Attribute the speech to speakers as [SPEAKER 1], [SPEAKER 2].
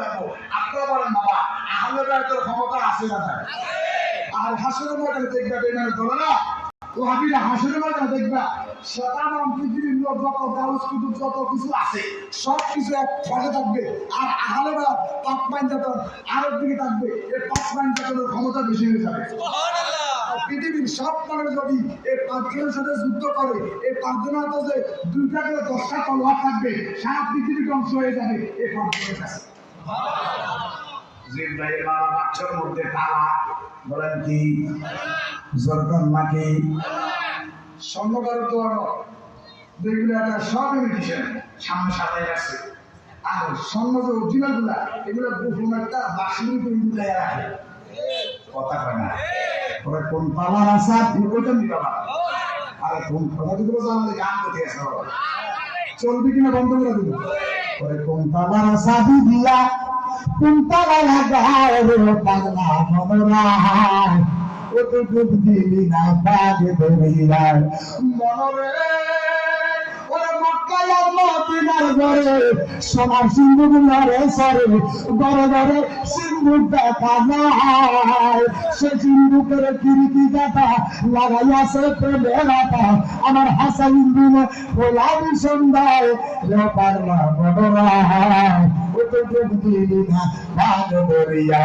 [SPEAKER 1] রাখবো। আপনারা বলেন বাবা আহলে বায়াতের ক্ষমতা আছে না নাই? আর হাসরের ময়দানে দেখবা বেঈমানের দলেরা ওয়াহাবিরা হাসরের ময়দানে দেখবা শতানাম পৃথিবীর যত গাউস কুতুব যত কিছু আছে সব কিছু এক ফাঁকে থাকবে। আর আহলে বায়াত পাকমাইন জাতন আরেক দিকে থাকবে। এই পাকমাইন জাতনের ক্ষমতা বেশি হয়ে যাবে। পৃথিবীর সব মানুষ যদি এই পাঁচজনের সাথে যুদ্ধ করে, এই পাঁচজনের হাতে যে 2টা করে 10টা তলোয়ার থাকবে, সারা পৃথিবী ধ্বংস হয়ে যাবে এই পাঁচজনের কাছে। জিব্রাইল বাবা বাচ্চার মধ্যে তালা বলেন কি জরকান নাকি স্বর্ণকার তো দেখলে একটা সব ইমিটেশন সামনে সাজাই আছে। আর স্বর্ণ যে অরিজিনাল গুলা এগুলো বহু একটা বাসির উপরে মিলাই রাখে। কথা কয় না ওরা কোন পাওয়ার আছে ওইটা নিবা না। আরে কোন কথা যদি বলছো আমাদের গান করতে আছে চলবে কিনা বন্ধ করে দিব। ওরে কোন পাওয়ার আছে দিয়া কোন পাওয়ার লাগায় রে পাগলা মনরা ও তো খুব দিলি না পাগে ধরিয়া মনরে ওরে মক্কায় মদিনার ঘরে সোনার সিন্ধুক লড়ে সরে ঘরে ঘরে সিন্ধুক দেখা যায়। সে সিন্ধুকের কিরকি গাথা লাগাইয়াছে প্রেমের আটা আমার হাসান দিনে গোলাপি সন্ধ্যায় রে পাগলা মনরা ও তো খুব দিলি না পাগে ধরিয়া।